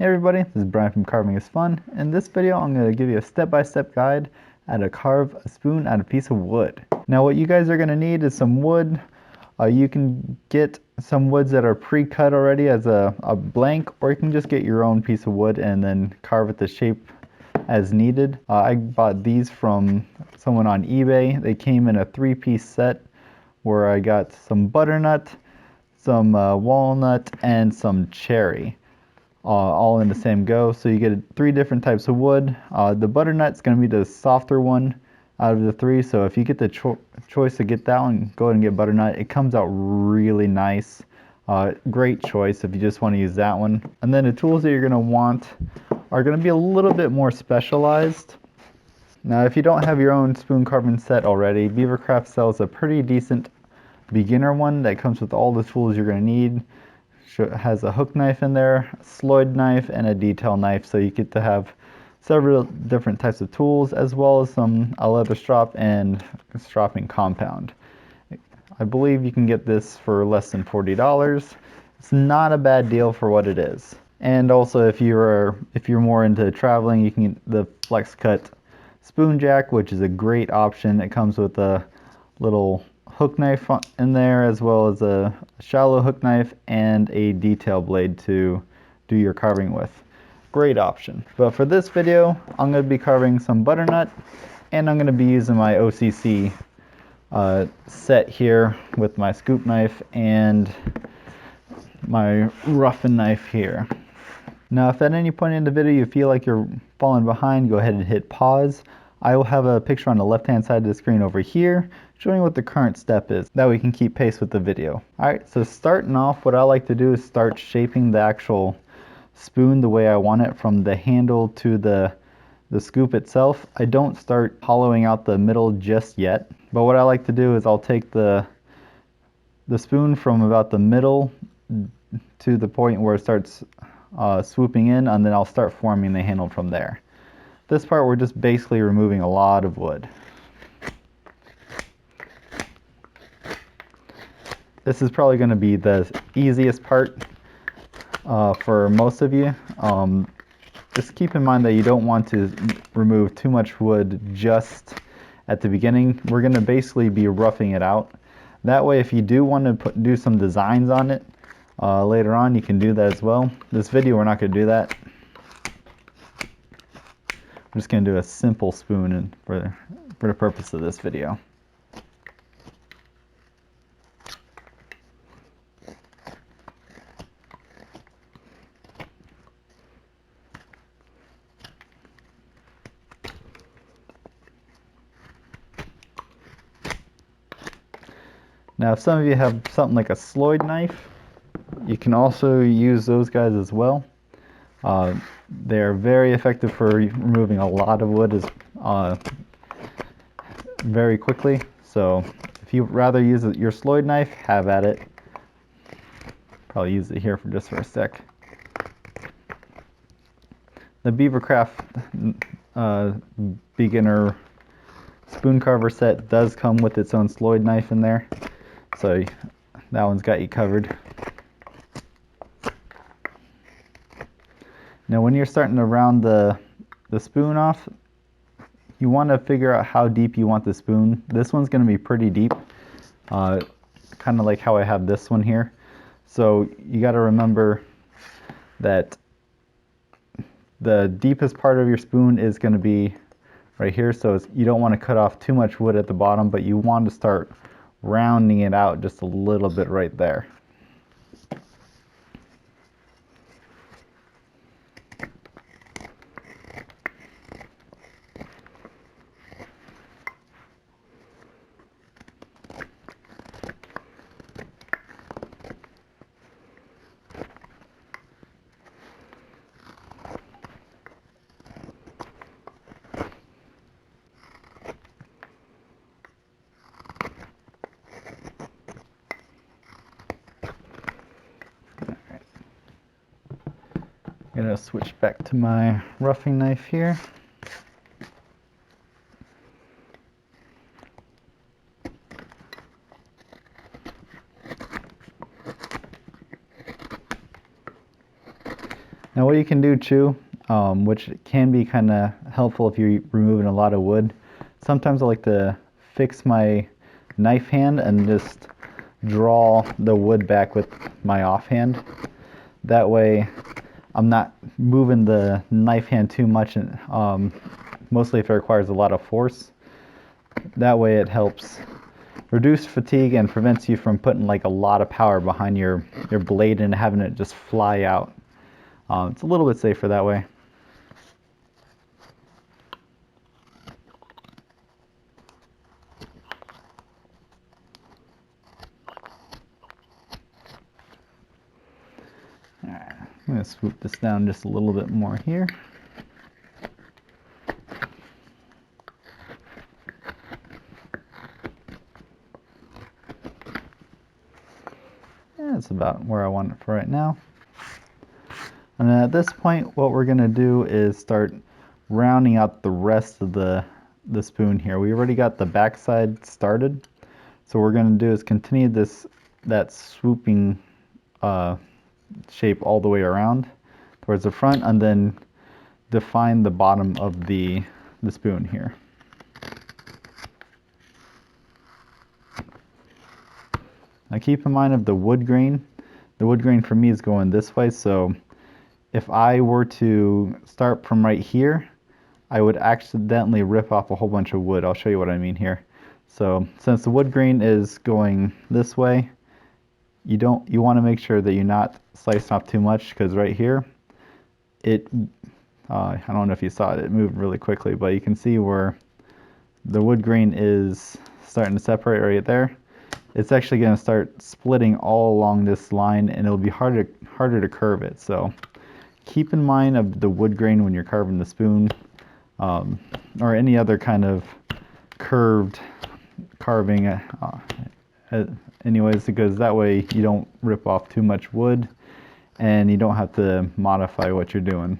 Hey everybody, this is Brian from Carving is Fun. In this video, I'm going to give you a step-by-step guide how to carve a spoon out of a piece of wood. Now what you guys are going to need is some wood. You can get some woods that are pre-cut already as a blank, or you can just get your own piece of wood and then carve it the shape as needed. I bought these from someone on eBay. They came in a 3-piece set where I got some butternut, some walnut, and some cherry. All in the same go. So you get 3 different types of wood. The butternut's going to be the softer one out of the 3. So if you get the choice to get that one, go ahead and get butternut. It comes out really nice. Great choice if you just want to use that one. And then the tools that you're going to want are going to be a little bit more specialized. Now if you don't have your own spoon carving set already, Beavercraft sells a pretty decent beginner one that comes with all the tools you're going to need. It has a hook knife in there, a sloyd knife, and a detail knife, so you get to have several different types of tools, as well as a leather strop and a stropping compound. I believe you can get this for less than $40. It's not a bad deal for what it is. And also, if you're more into traveling, you can get the Flexcut Spoon Jack, which is a great option. It comes with a little hook knife in there, as well as a shallow hook knife and a detail blade to do your carving with. Great option. But for this video, I'm going to be carving some butternut, and I'm going to be using my OCC set here with my scoop knife and my roughen knife here. Now if at any point in the video you feel like you're falling behind, go ahead and hit pause. I will have a picture on the left hand side of the screen over here showing what the current step is. That way we can keep pace with the video. Alright, so starting off, what I like to do is start shaping the actual spoon the way I want it, from the handle to the scoop itself. I don't start hollowing out the middle just yet, but what I like to do is I'll take the spoon from about the middle to the point where it starts swooping in, and then I'll start forming the handle from there. This part we're just basically removing a lot of wood. This is probably going to be the easiest part for most of you. Just keep in mind that you don't want to remove too much wood just at the beginning. We're going to basically be roughing it out. That way if you do want to do some designs on it later on, you can do that as well. This video we're not going to do that. I'm just going to do a simple spoon for the purpose of this video. Now if some of you have something like a sloyd knife, you can also use those guys as well. They're very effective for removing a lot of wood very quickly. So if you'd rather use your sloyd knife, have at it. Probably use it here for a sec. The Beavercraft beginner spoon carver set does come with its own sloyd knife in there, so that one's got you covered. Now when you're starting to round the spoon off, you want to figure out how deep you want the spoon. This one's going to be pretty deep, kind of like how I have this one here. So you got to remember that the deepest part of your spoon is going to be right here, so you don't want to cut off too much wood at the bottom, but you want to start rounding it out just a little bit right there. I'm going to switch back to my roughing knife here. Now Now what you can do too, which can be kind of helpful if you're removing a lot of wood, sometimes I like to fix my knife hand and just draw the wood back with my offhand. That way I'm not moving the knife hand too much, and mostly if it requires a lot of force. That way it helps reduce fatigue and prevents you from putting like a lot of power behind your blade and having it just fly out. It's a little bit safer that way. Alright, I'm going to swoop this down just a little bit more here. That's about where I want it for right now. And then at this point, what we're going to do is start rounding out the rest of the spoon here. We already got the back side started. So what we're going to do is continue that swooping shape all the way around towards the front, and then define the bottom of the spoon here. Now keep in mind of the wood grain. The wood grain for me is going this way, so if I were to start from right here, I would accidentally rip off a whole bunch of wood. I'll show you what I mean here. So since the wood grain is going this way, you want to make sure that you're not slicing off too much, because right here, I don't know if you saw it, it moved really quickly, but you can see where the wood grain is starting to separate right there. It's actually going to start splitting all along this line, and it'll be harder to curve it. So keep in mind of the wood grain when you're carving the spoon, or any other kind of curved carving anyways, because that way you don't rip off too much wood and you don't have to modify what you're doing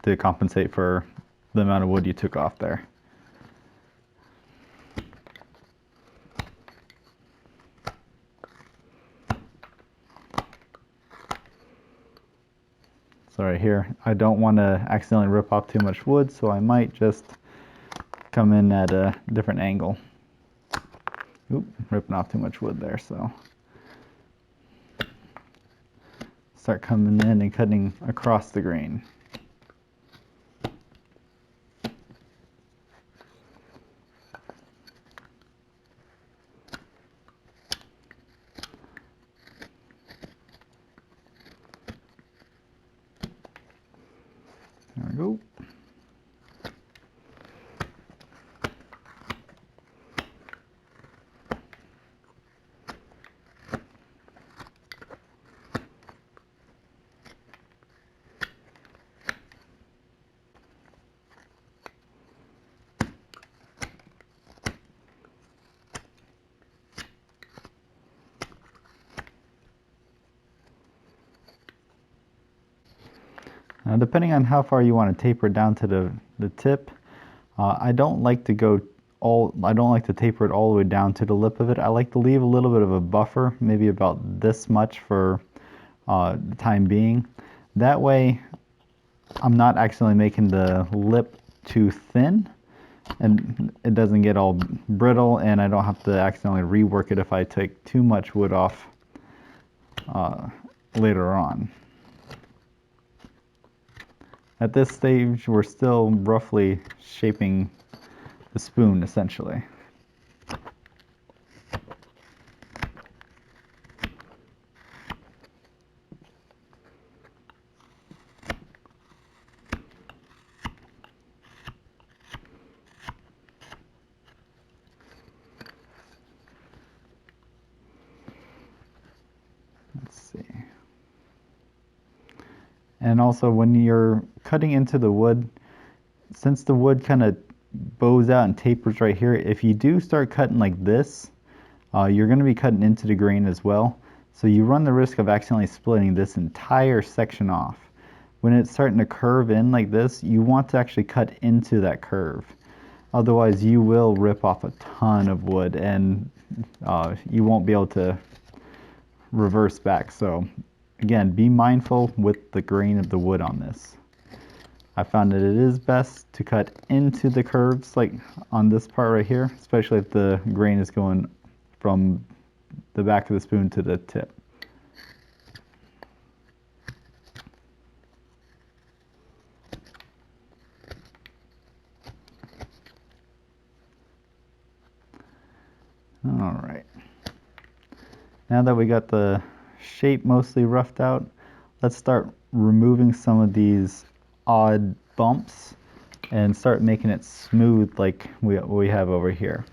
to compensate for the amount of wood you took off there. So right here, I don't want to accidentally rip off too much wood, so I might just come in at a different angle. Oop, ripping off too much wood there, so start coming in and cutting across the grain. There we go. Now, depending on how far you want to taper down to the tip, I don't like to taper it all the way down to the lip of it. I like to leave a little bit of a buffer, maybe about this much for the time being. That way, I'm not accidentally making the lip too thin, and it doesn't get all brittle, and I don't have to accidentally rework it if I take too much wood off later on. At this stage, we're still roughly shaping the spoon, essentially. Let's see. And also, when you're cutting into the wood, since the wood kind of bows out and tapers right here, if you do start cutting like this, you're going to be cutting into the grain as well. So you run the risk of accidentally splitting this entire section off. When it's starting to curve in like this, you want to actually cut into that curve. Otherwise, you will rip off a ton of wood, and you won't be able to reverse back. So again, be mindful with the grain of the wood on this. I found that it is best to cut into the curves, like on this part right here, especially if the grain is going from the back of the spoon to the tip. All right. Now that we got the shape mostly roughed out, let's start removing some of these odd bumps and start making it smooth like we have over here.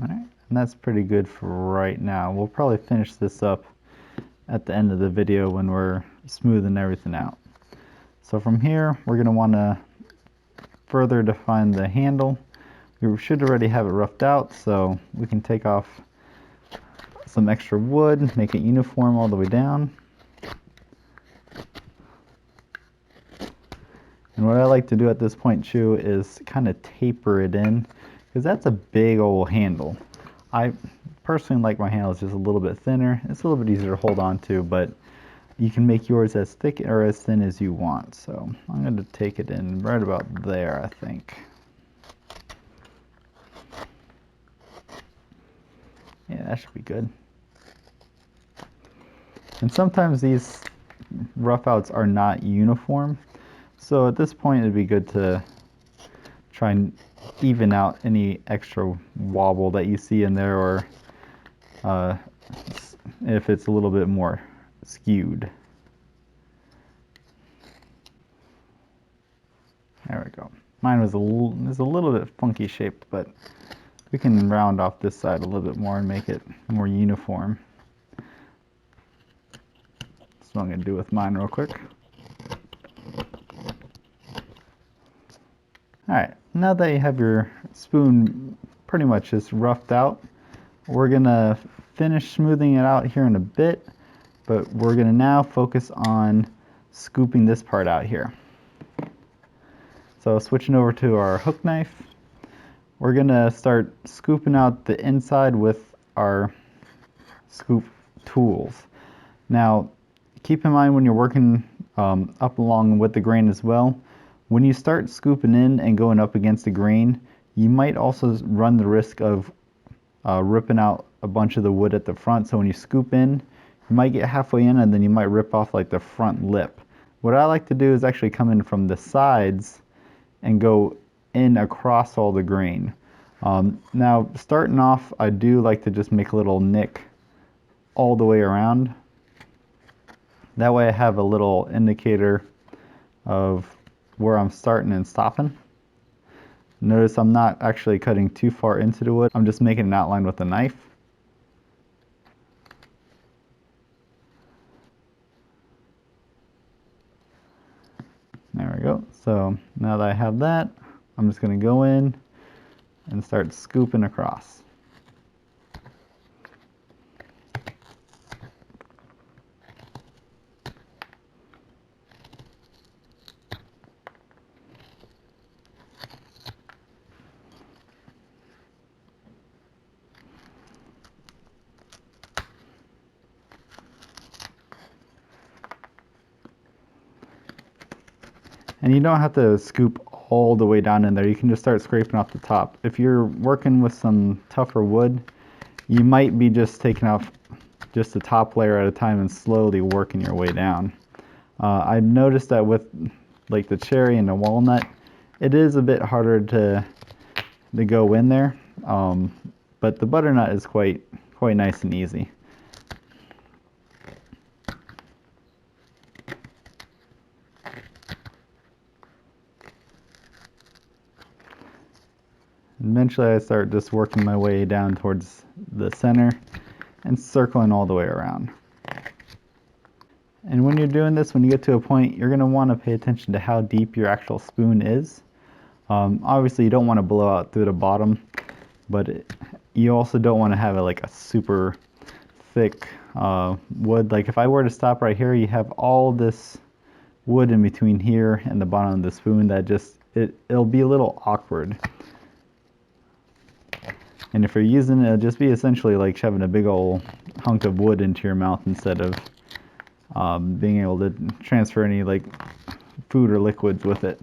Alright, and that's pretty good for right now. We'll probably finish this up at the end of the video when we're smoothing everything out. So from here, we're going to want to further define the handle. We should already have it roughed out, so we can take off some extra wood, make it uniform all the way down. And what I like to do at this point too is kind of taper it in, because that's a big old handle. I personally like my handles just a little bit thinner. It's a little bit easier to hold on to, but you can make yours as thick or as thin as you want. So I'm going to take it in right about there, I think. Yeah, that should be good. And sometimes these rough outs are not uniform. So at this point, it'd be good to try and even out any extra wobble that you see in there, or if it's a little bit more skewed. There we go. Mine was a little bit funky shaped, but we can round off this side a little bit more and make it more uniform. That's what I'm going to do with mine real quick. Alright, now that you have your spoon pretty much just roughed out, we're going to finish smoothing it out here in a bit, but we're going to now focus on scooping this part out here. So switching over to our hook knife, we're going to start scooping out the inside with our scoop tools. Now, keep in mind when you're working up along with the grain as well, when you start scooping in and going up against the grain, you might also run the risk of ripping out a bunch of the wood at the front. So when you scoop in, you might get halfway in and then you might rip off like the front lip. What I like to do is actually come in from the sides and go in across all the grain. Now starting off, I do like to just make a little nick all the way around. That way I have a little indicator of where I'm starting and stopping. Notice I'm not actually cutting too far into the wood. I'm just making an outline with a knife. There we go. So now that I have that, I'm just going to go in and start scooping across. And you don't have to scoop all the way down in there. You can just start scraping off the top. If you're working with some tougher wood, you might be just taking off just the top layer at a time and slowly working your way down. I've noticed that with like the cherry and the walnut, it is a bit harder to go in there, but the butternut is quite nice and easy. Eventually I start just working my way down towards the center and circling all the way around. And when you're doing this, when you get to a point, you're going to want to pay attention to how deep your actual spoon is. Obviously you don't want to blow out through the bottom, but you also don't want to have a super thick wood. Like if I were to stop right here, you have all this wood in between here and the bottom of the spoon that just, it'll be a little awkward. And if you're using it, it'll just be essentially like shoving a big old hunk of wood into your mouth instead of being able to transfer any like food or liquids with it.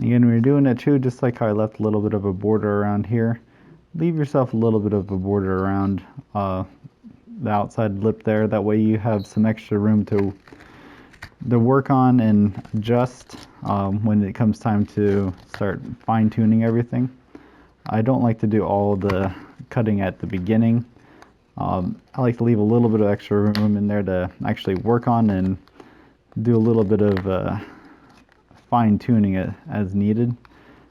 Again, when you're doing it too, just like how I left a little bit of a border around here, leave yourself a little bit of a border around the outside lip there. That way you have some extra room to work on and adjust when it comes time to start fine-tuning everything. I don't like to do all the cutting at the beginning. I like to leave a little bit of extra room in there to actually work on and do a little bit of fine-tuning it as needed.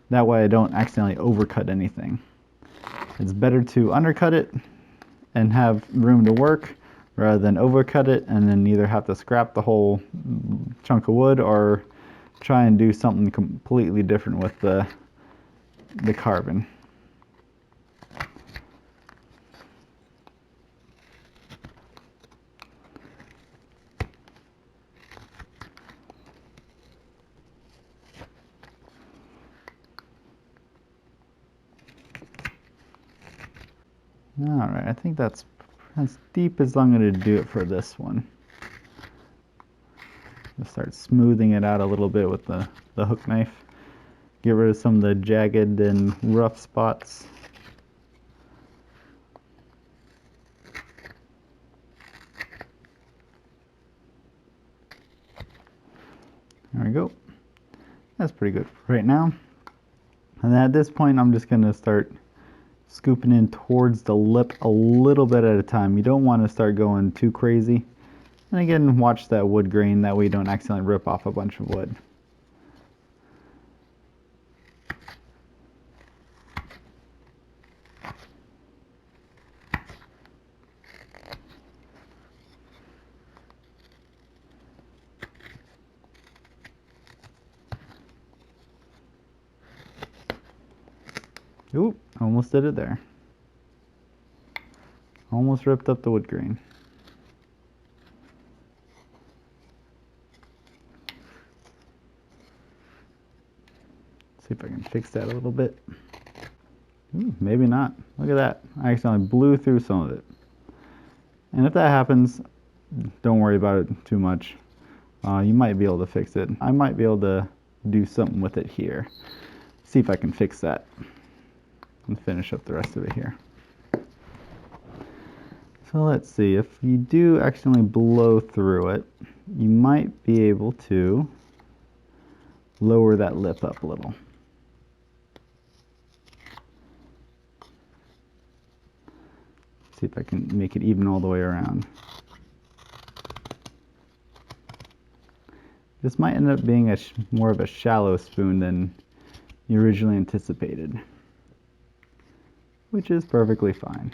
That way I don't accidentally overcut anything. It's better to undercut it and have room to work rather than overcut it and then either have to scrap the whole chunk of wood or try and do something completely different with the carving. Alright, I think that's as deep as I'm going to do it for this one. Just start smoothing it out a little bit with the hook knife. Get rid of some of the jagged and rough spots. There we go. That's pretty good for right now. And at this point I'm just going to start scooping in towards the lip a little bit at a time. You don't want to start going too crazy. And again, watch that wood grain, that way you don't accidentally rip off a bunch of wood. Oop, almost did it there. Almost ripped up the wood grain. See if I can fix that a little bit. Ooh, maybe not. Look at that. I accidentally blew through some of it. And if that happens, don't worry about it too much. You might be able to fix it. I might be able to do something with it here. See if I can fix that and finish up the rest of it here. So let's see, if you do accidentally blow through it, you might be able to lower that lip up a little. See if I can make it even all the way around. This might end up being more of a shallow spoon than you originally anticipated, which is perfectly fine.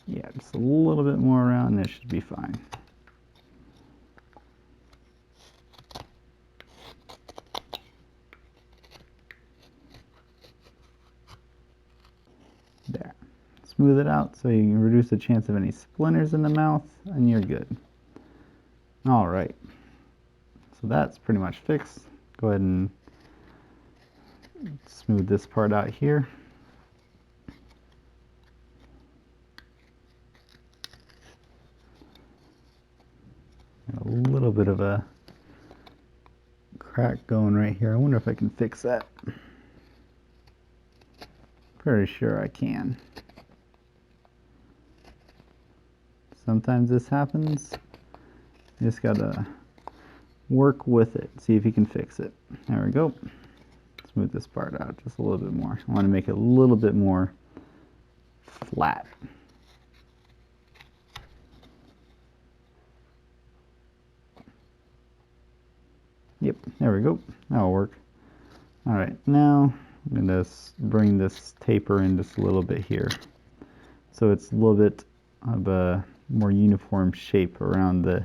Yeah, just a little bit more around and it should be fine. There. Smooth it out so you can reduce the chance of any splinters in the mouth, and you're good. All right. So that's pretty much fixed. Go ahead and smooth this part out here. A little bit of a crack going right here. I wonder if I can fix that. Pretty sure I can. Sometimes this happens. You just gotta work with it, see if you can fix it. There we go. Smooth this part out just a little bit more. I want to make it a little bit more flat. Yep, there we go. That'll work. All right, now I'm gonna bring this taper in just a little bit here, so it's a little bit of a more uniform shape around the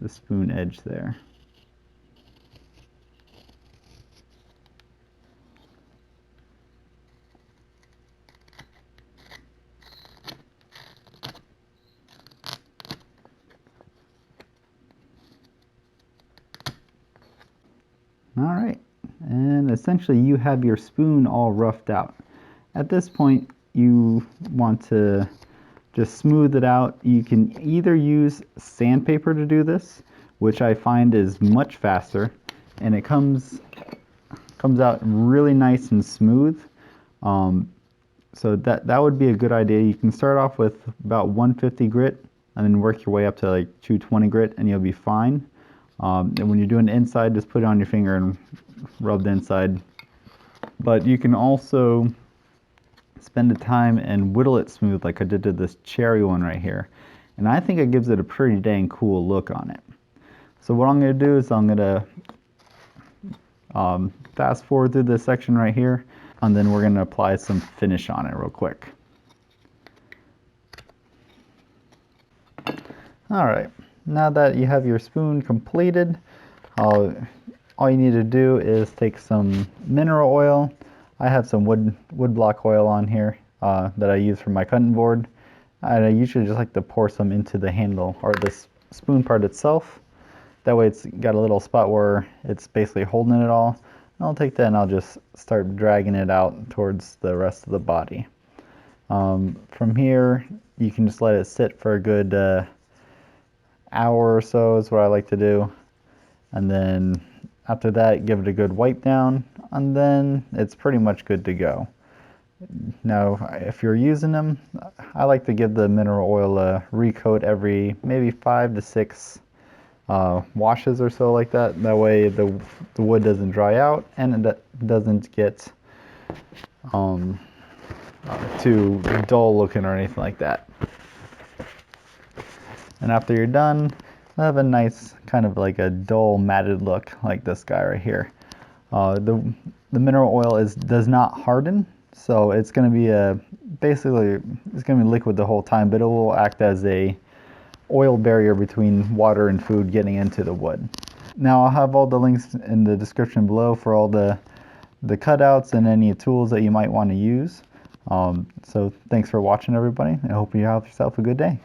spoon edge there. All right, and essentially you have your spoon all roughed out. At this point, you want to just smooth it out. You can either use sandpaper to do this, which I find is much faster, and it comes out really nice and smooth. So that would be a good idea. You can start off with about 150 grit and then work your way up to like 220 grit and you'll be fine. And when you're doing the inside, just put it on your finger and rub the inside. But you can also spend the time and whittle it smooth like I did to this cherry one right here. And I think it gives it a pretty dang cool look on it. So what I'm going to do is I'm going to fast forward through this section right here, and then we're going to apply some finish on it real quick. All right, now that you have your spoon completed, all you need to do is take some mineral oil. I have some wood block oil on here that I use for my cutting board. And I usually just like to pour some into the handle or this spoon part itself. That way it's got a little spot where it's basically holding it all. And I'll take that and I'll just start dragging it out towards the rest of the body. From here, you can just let it sit for a good hour or so is what I like to do. And then after that, give it a good wipe down, and then it's pretty much good to go. Now, if you're using them, I like to give the mineral oil a recoat every maybe 5 to 6 washes or so like that. That way the wood doesn't dry out and it doesn't get too dull looking or anything like that. And after you're done, I have a nice kind of like a dull matted look like this guy right here. The mineral oil does not harden, so it's going to be basically it's going to be liquid the whole time, but it will act as a oil barrier between water and food getting into the wood. Now I'll have all the links in the description below for all the cutouts and any tools that you might want to use. So thanks for watching, everybody. I hope you have yourself a good day.